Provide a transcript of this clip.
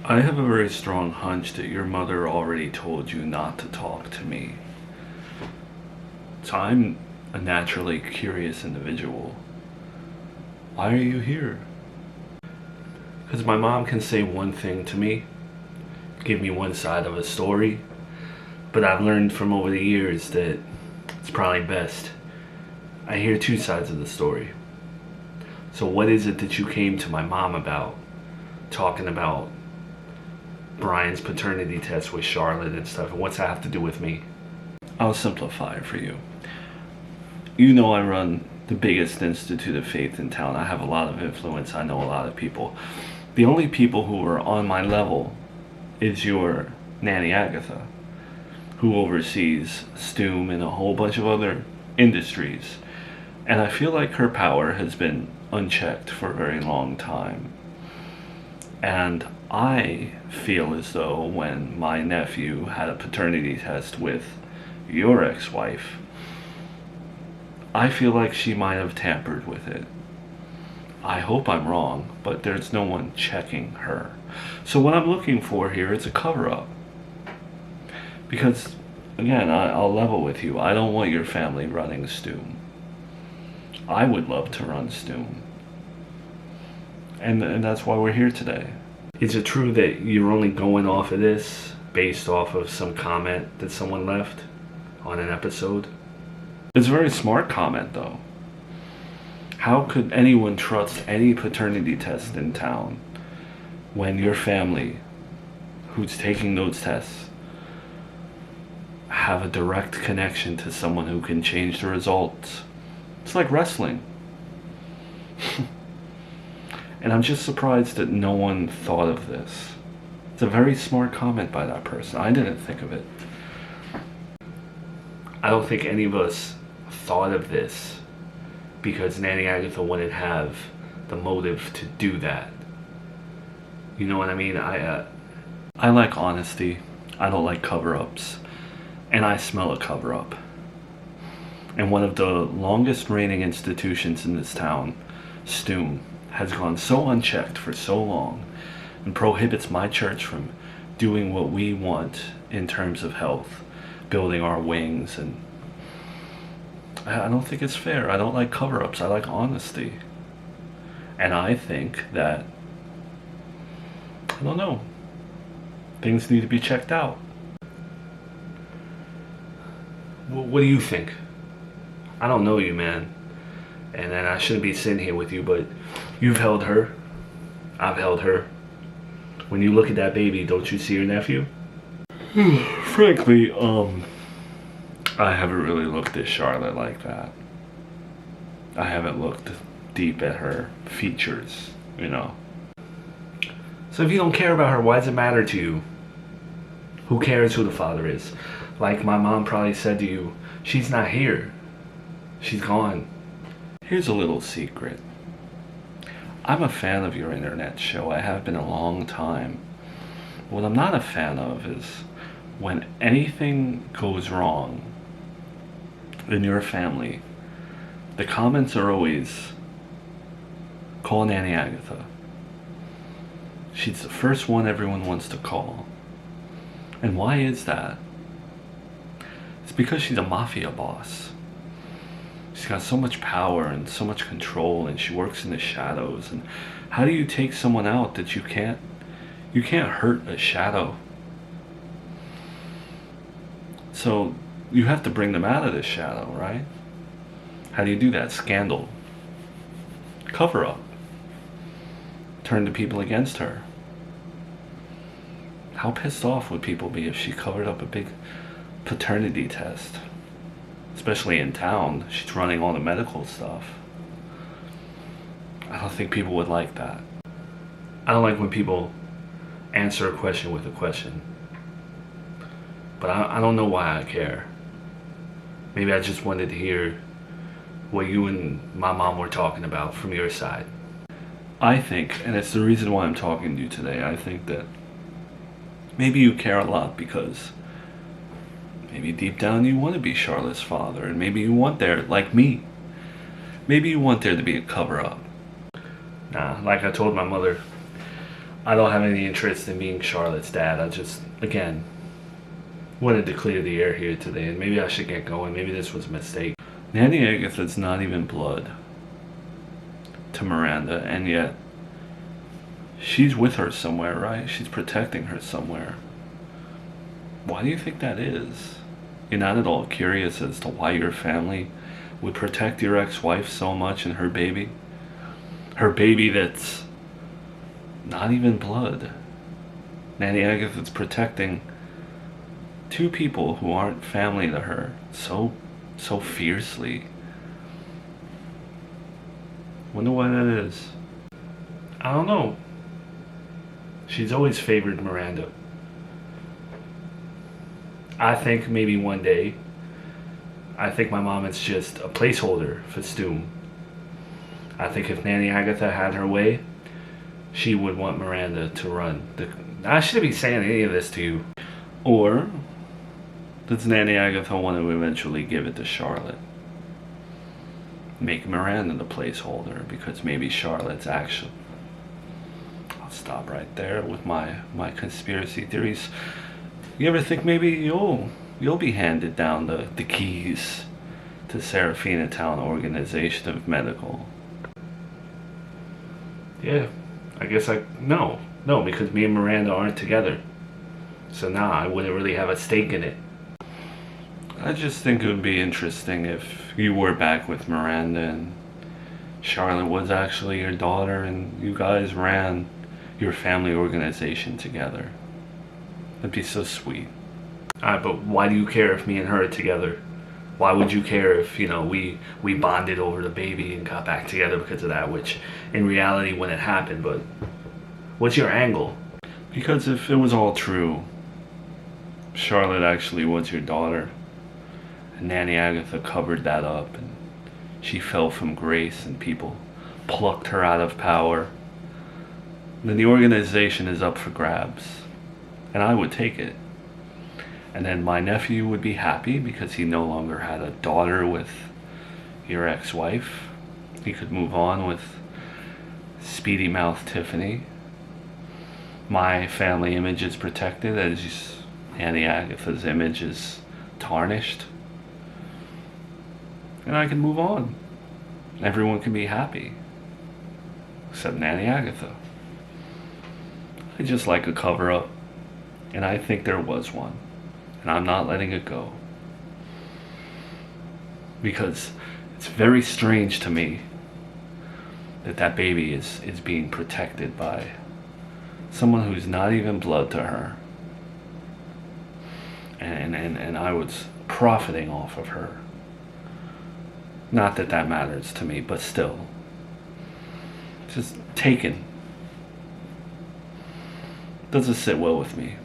I have a very strong hunch that your mother already told you not to talk to me. So I'm a naturally curious individual. Why are you here? Because my mom can say one thing to me, give me one side of a story, but I've learned from over the years that it's probably best I hear two sides of the story. So what is it that you came to my mom about, talking about Brian's paternity test with Charlotte and stuff, and what's that have to do with me? I'll simplify it for you. You know I run the biggest institute of faith in town. I have a lot of influence. I know a lot of people. The only people who are on my level is your Nanny Agatha, who oversees Stoom and a whole bunch of other industries. And I feel like her power has been unchecked for a very long time. And I feel as though when my nephew had a paternity test with your ex-wife, I feel like she might have tampered with it. I hope I'm wrong, but there's no one checking her. So what I'm looking for here is a cover-up. Because, again, I'll level with you. I don't want your family running Stoom. I would love to run Stoom. And that's why we're here today. Is it true that you're only going off of this based off of some comment that someone left on an episode? It's a very smart comment, though. How could anyone trust any paternity test in town when your family, who's taking those tests, have a direct connection to someone who can change the results? It's like wrestling. And I'm just surprised that no one thought of this. It's a very smart comment by that person. I didn't think of it. I don't think any of us thought of this because Nanny Agatha wouldn't have the motive to do that. You know what I mean? I like honesty. I don't like cover-ups. And I smell a cover-up. And one of the longest reigning institutions in this town, Stoom, has gone so unchecked for so long and prohibits my church from doing what we want in terms of health, building our wings, and I don't think it's fair. I don't like cover-ups. I like honesty. And I think that, I don't know, things need to be checked out. What do you think? I don't know you, man. And then I shouldn't be sitting here with you, but you've held her. I've held her. When you look at that baby, don't you see your nephew? Frankly, I haven't really looked at Charlotte like that. I haven't looked deep at her features, you know. So if you don't care about her, why does it matter to you? Who cares who the father is? Like my mom probably said to you, she's not here. She's gone. Here's a little secret. I'm a fan of your internet show. I have been a long time. What I'm not a fan of is when anything goes wrong in your family, the comments are always, call Nanny Agatha. She's the first one everyone wants to call. And why is that? It's because she's a mafia boss. She's got so much power and so much control, and she works in the shadows. And how do you take someone out that you can't hurt a shadow? So you have to bring them out of the shadow, right? How do you do that? Scandal. Cover up. Turn the people against her. How pissed off would people be if she covered up a big paternity test? Especially in town, she's running all the medical stuff. I don't think people would like that. I don't like when people answer a question with a question. But I don't know why I care. Maybe I just wanted to hear what you and my mom were talking about from your side. I think, and it's the reason why I'm talking to you today, I think that maybe you care a lot because maybe deep down you want to be Charlotte's father, and maybe you want there, like me, maybe you want there to be a cover-up. Nah, like I told my mother, I don't have any interest in being Charlotte's dad. I just, again, wanted to clear the air here today, and maybe I should get going. Maybe this was a mistake. Nanny Agatha's not even blood to Miranda, and yet she's with her somewhere, right? She's protecting her somewhere. Why do you think that is? You're not at all curious as to why your family would protect your ex-wife so much and her baby? Her baby that's not even blood. Nanny Agatha's protecting two people who aren't family to her so fiercely. Wonder why that is. I don't know. She's always favored Miranda. I think maybe one day, I think my mom is just a placeholder for Stu. I think if Nanny Agatha had her way, she would want Miranda to run. I shouldn't be saying any of this to you. Or does Nanny Agatha want to eventually give it to Charlotte? Make Miranda the placeholder because maybe Charlotte's actually... I'll stop right there with my conspiracy theories. You ever think maybe you'll be handed down the keys to Serafina Town Organization of Medical? Yeah, I guess no, because me and Miranda aren't together. So now I wouldn't really have a stake in it. I just think it would be interesting if you were back with Miranda and Charlotte was actually your daughter and you guys ran your family organization together. That'd be so sweet. Alright, but why do you care if me and her are together? Why would you care if, we bonded over the baby and got back together because of that, which in reality wouldn't happen, but what's your angle? Because if it was all true, Charlotte actually was your daughter, and Nanny Agatha covered that up, and she fell from grace and people plucked her out of power, then the organization is up for grabs. And I would take it. And then my nephew would be happy because he no longer had a daughter with your ex-wife. He could move on with Speedy Mouth Tiffany. My family image is protected as Nanny Agatha's image is tarnished. And I can move on. Everyone can be happy. Except Nanny Agatha. I just like a cover-up. And I think there was one. And I'm not letting it go. Because it's very strange to me that baby is being protected by someone who's not even blood to her. And I was profiting off of her. Not that matters to me, but still. Just taken. Doesn't sit well with me.